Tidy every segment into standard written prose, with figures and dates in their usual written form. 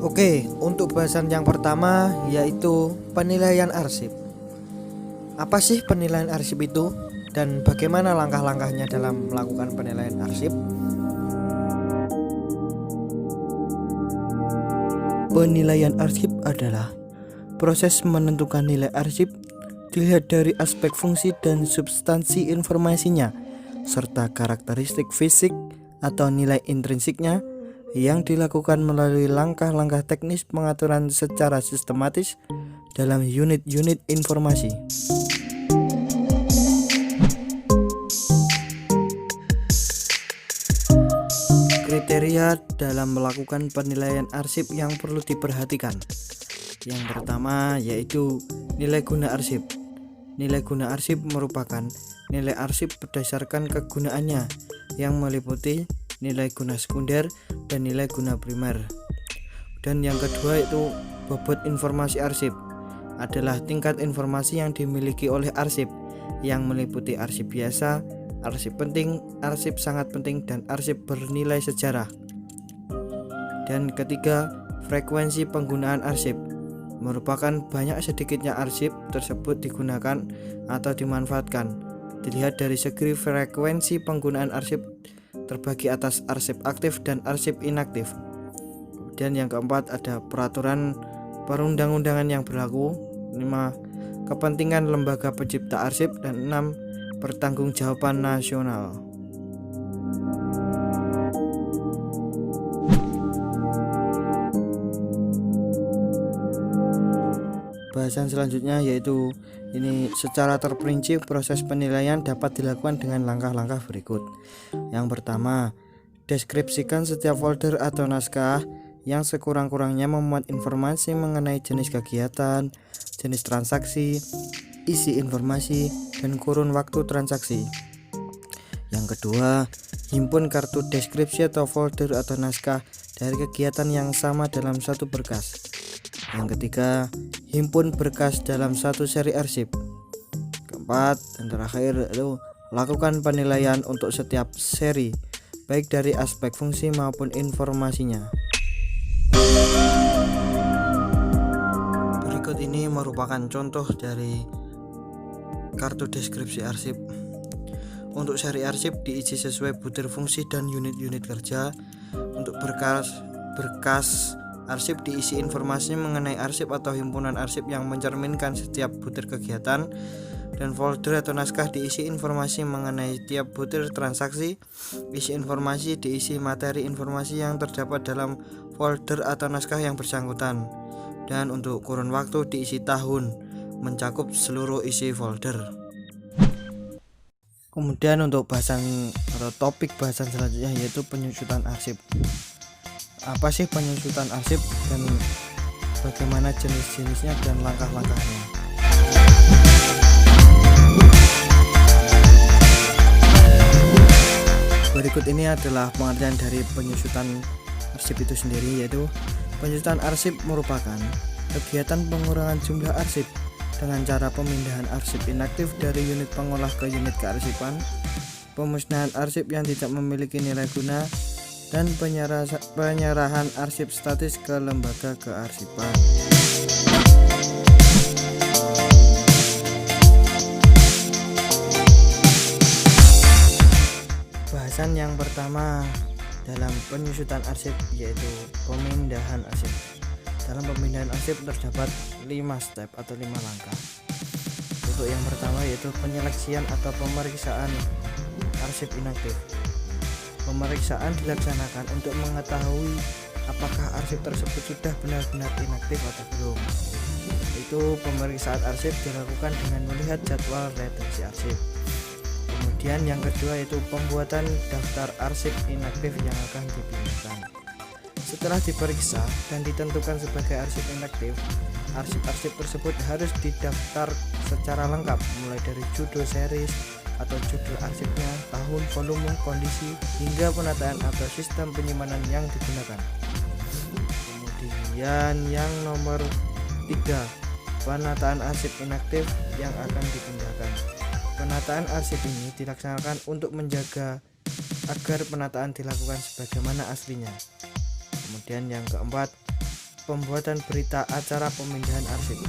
Oke, untuk bahasan yang pertama yaitu penilaian arsip. Apa sih penilaian arsip itu dan bagaimana langkah-langkahnya dalam melakukan penilaian arsip? Penilaian arsip adalah proses menentukan nilai arsip dilihat dari aspek fungsi dan substansi informasinya serta karakteristik fisik atau nilai intrinsiknya yang dilakukan melalui langkah-langkah teknis pengaturan secara sistematis dalam unit-unit informasi. Kriteria dalam melakukan penilaian arsip yang perlu diperhatikan. Yang pertama yaitu nilai guna arsip. Nilai guna arsip merupakan nilai arsip berdasarkan kegunaannya yang meliputi nilai guna sekunder dan nilai guna primer. Dan yang kedua itu bobot informasi arsip adalah tingkat informasi yang dimiliki oleh arsip yang meliputi arsip biasa, arsip penting, arsip sangat penting, dan arsip bernilai sejarah. Dan ketiga, frekuensi penggunaan arsip merupakan banyak sedikitnya arsip tersebut digunakan atau dimanfaatkan. Dilihat dari segi frekuensi penggunaan arsip terbagi atas arsip aktif dan arsip inaktif. Dan yang keempat ada peraturan perundang-undangan yang berlaku. 5. Kepentingan lembaga pencipta arsip, dan 6. Pertanggungjawaban nasional. Bahasan selanjutnya yaitu ini secara terperinci proses penilaian dapat dilakukan dengan langkah-langkah berikut. Yang pertama, deskripsikan setiap folder atau naskah yang sekurang-kurangnya memuat informasi mengenai jenis kegiatan, jenis transaksi, isi informasi, dan kurun waktu transaksi. Yang kedua, himpun kartu deskripsi atau folder atau naskah dari kegiatan yang sama dalam satu berkas. Yang ketiga, himpun berkas dalam satu seri arsip. Keempat dan terakhir, lakukan penilaian untuk setiap seri, baik dari aspek fungsi maupun informasinya. Berikut ini merupakan contoh dari kartu deskripsi arsip. Untuk seri arsip diisi sesuai butir fungsi dan unit-unit kerja. Untuk berkas arsip diisi informasi mengenai arsip atau himpunan arsip yang mencerminkan setiap butir kegiatan, dan folder atau naskah diisi informasi mengenai tiap butir transaksi. Isi informasi diisi materi informasi yang terdapat dalam folder atau naskah yang bersangkutan, dan untuk kurun waktu diisi tahun, mencakup seluruh isi folder. Kemudian untuk bahasan atau topik bahasan selanjutnya yaitu penyusutan arsip. Apa sih penyusutan arsip dan bagaimana jenis-jenisnya dan langkah-langkahnya? Berikut ini adalah pengertian dari penyusutan arsip itu sendiri, yaitu penyusutan arsip merupakan kegiatan pengurangan jumlah arsip dengan cara pemindahan arsip inaktif dari unit pengolah ke unit kearsipan, pemusnahan arsip yang tidak memiliki nilai guna, dan penyerahan arsip statis ke lembaga kearsipan. Bahasan yang pertama dalam penyusutan arsip yaitu pemindahan arsip. Dalam pemindahan arsip terdapat 5 step atau 5 langkah. Untuk yang pertama yaitu penyeleksian atau pemeriksaan arsip inaktif. Pemeriksaan dilaksanakan untuk mengetahui apakah arsip tersebut sudah benar-benar inaktif atau belum. Itu pemeriksaan arsip dilakukan dengan melihat jadwal retensi arsip. Kemudian yang kedua yaitu pembuatan daftar arsip inaktif yang akan dipindahkan. Setelah diperiksa dan ditentukan sebagai arsip inaktif, arsip-arsip tersebut harus didaftar secara lengkap mulai dari judul series atau judul arsipnya, tahun, volume, kondisi, hingga penataan atau sistem penyimpanan yang digunakan. Kemudian yang nomor 3, penataan arsip inaktif yang akan dipindahkan. Penataan arsip ini dilaksanakan untuk menjaga agar penataan dilakukan sebagaimana aslinya. Kemudian yang keempat, pembuatan berita acara pemindahan arsip.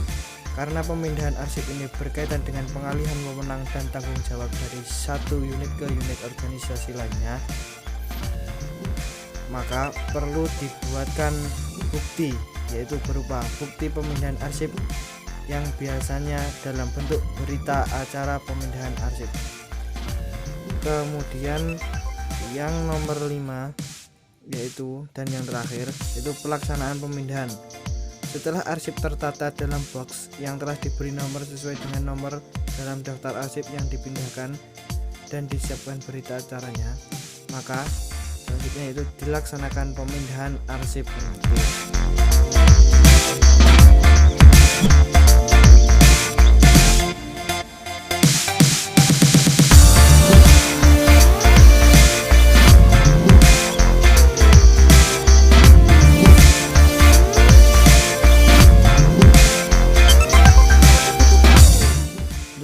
Karena pemindahan arsip ini berkaitan dengan pengalihan wewenang dan tanggung jawab dari satu unit ke unit organisasi lainnya, maka perlu dibuatkan bukti, yaitu berupa bukti pemindahan arsip yang biasanya dalam bentuk berita acara pemindahan arsip. Kemudian yang nomor 5 yaitu dan yang terakhir yaitu pelaksanaan pemindahan. Setelah arsip tertata dalam box yang telah diberi nomor sesuai dengan nomor dalam daftar arsip yang dipindahkan dan disiapkan berita acaranya, maka selanjutnya itu dilaksanakan pemindahan arsip itu.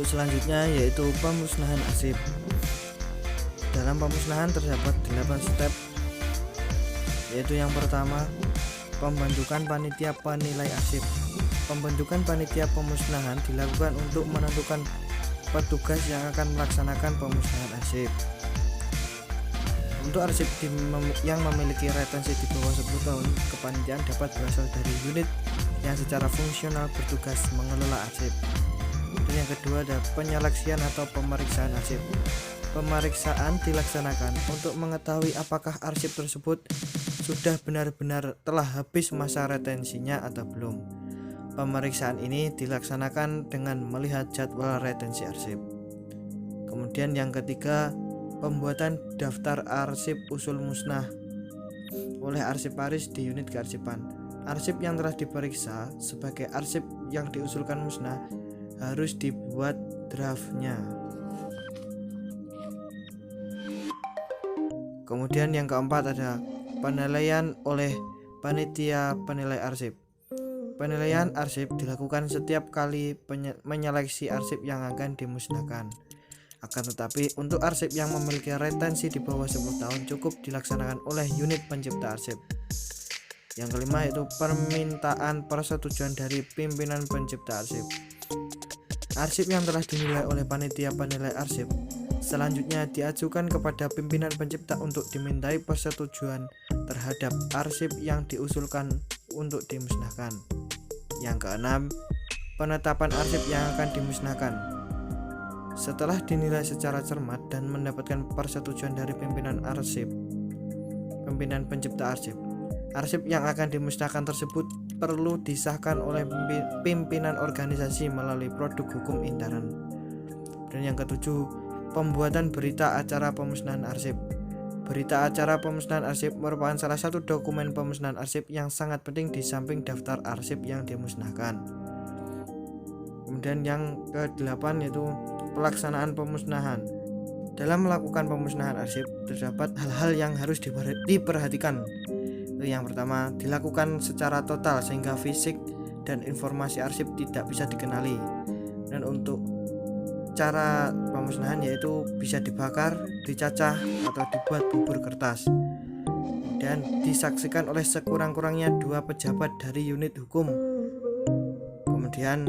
Selanjutnya yaitu pemusnahan arsip. Dalam pemusnahan terdapat 8 step, yaitu yang pertama, pembentukan panitia penilai arsip. Pembentukan panitia pemusnahan dilakukan untuk menentukan petugas yang akan melaksanakan pemusnahan arsip. Untuk arsip yang memiliki retensi di bawah 10 tahun, kepanitiaan dapat berasal dari unit yang secara fungsional bertugas mengelola arsip. Dan yang kedua ada penyeleksian atau pemeriksaan arsip. Pemeriksaan dilaksanakan untuk mengetahui apakah arsip tersebut sudah benar-benar telah habis masa retensinya atau belum. Pemeriksaan ini dilaksanakan dengan melihat jadwal retensi arsip. Kemudian yang ketiga, pembuatan daftar arsip usul musnah oleh arsiparis di unit kearsipan. Arsip yang telah diperiksa sebagai arsip yang diusulkan musnah harus dibuat draftnya. Kemudian yang keempat ada penilaian oleh panitia penilai arsip. Penilaian arsip dilakukan setiap kali menyeleksi arsip yang akan dimusnahkan. Akan tetapi untuk arsip yang memiliki retensi di bawah 10 tahun cukup dilaksanakan oleh unit pencipta arsip. Yang kelima yaitu permintaan persetujuan dari pimpinan pencipta arsip. Arsip yang telah dinilai oleh panitia penilai arsip selanjutnya diajukan kepada pimpinan pencipta untuk dimintai persetujuan terhadap arsip yang diusulkan untuk dimusnahkan. Yang keenam, penetapan arsip yang akan dimusnahkan. Setelah dinilai secara cermat dan mendapatkan persetujuan dari pimpinan pencipta arsip, arsip yang akan dimusnahkan tersebut perlu disahkan oleh pimpinan organisasi melalui produk hukum intern. Dan yang ketujuh, pembuatan berita acara pemusnahan arsip. Berita acara pemusnahan arsip merupakan salah satu dokumen pemusnahan arsip yang sangat penting di samping daftar arsip yang dimusnahkan. Kemudian yang ke-8 yaitu pelaksanaan pemusnahan. Dalam melakukan pemusnahan arsip terdapat hal-hal yang harus diperhatikan. Yang pertama, dilakukan secara total sehingga fisik dan informasi arsip tidak bisa dikenali. Dan untuk cara pemusnahan yaitu bisa dibakar, dicacah, atau dibuat bubur kertas. Dan disaksikan oleh sekurang-kurangnya 2 pejabat dari unit hukum. Kemudian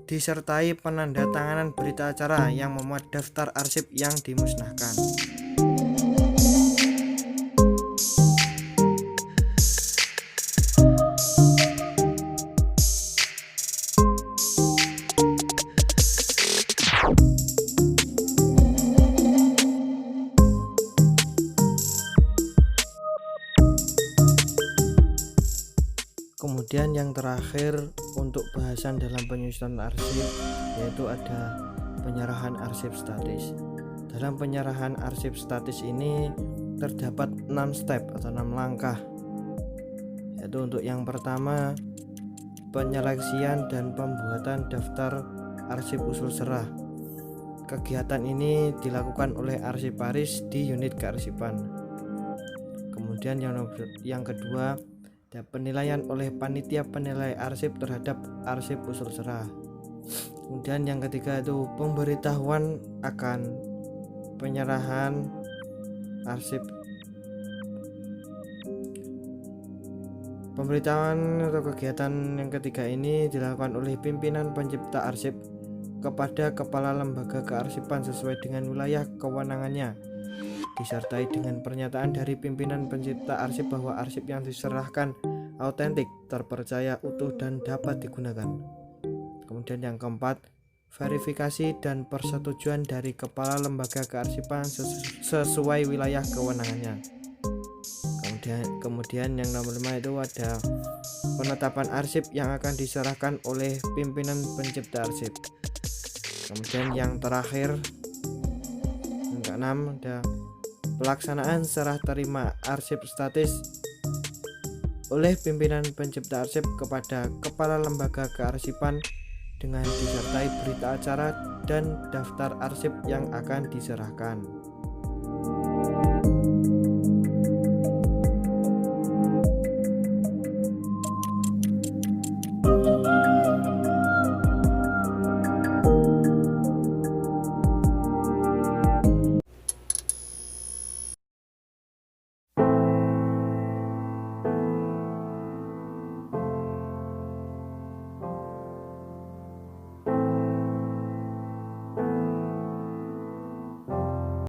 disertai penandatanganan berita acara yang memuat daftar arsip yang dimusnahkan. Kemudian yang terakhir untuk bahasan dalam penyusunan arsip yaitu ada penyerahan arsip statis. Dalam penyerahan arsip statis ini terdapat 6 step atau 6 langkah, yaitu untuk yang pertama, penyeleksian dan pembuatan daftar arsip usul serah. Kegiatan ini dilakukan oleh arsiparis di unit kearsipan. Kemudian yang kedua, ada penilaian oleh panitia penilai arsip terhadap arsip usul serah. Kemudian yang ketiga itu pemberitahuan akan penyerahan arsip. Pemberitahuan atau kegiatan yang ketiga ini dilakukan oleh pimpinan pencipta arsip kepada kepala lembaga kearsipan sesuai dengan wilayah kewenangannya, disertai dengan pernyataan dari pimpinan pencipta arsip bahwa arsip yang diserahkan autentik, terpercaya, utuh, dan dapat digunakan. Kemudian yang keempat, verifikasi dan persetujuan dari kepala lembaga kearsipan sesuai wilayah kewenangannya. Kemudian yang nomor 5 itu ada penetapan arsip yang akan diserahkan oleh pimpinan pencipta arsip. Kemudian yang terakhir, yang keenam, ada pelaksanaan serah terima arsip statis oleh pimpinan pencipta arsip kepada kepala lembaga kearsipan dengan disertai berita acara dan daftar arsip yang akan diserahkan.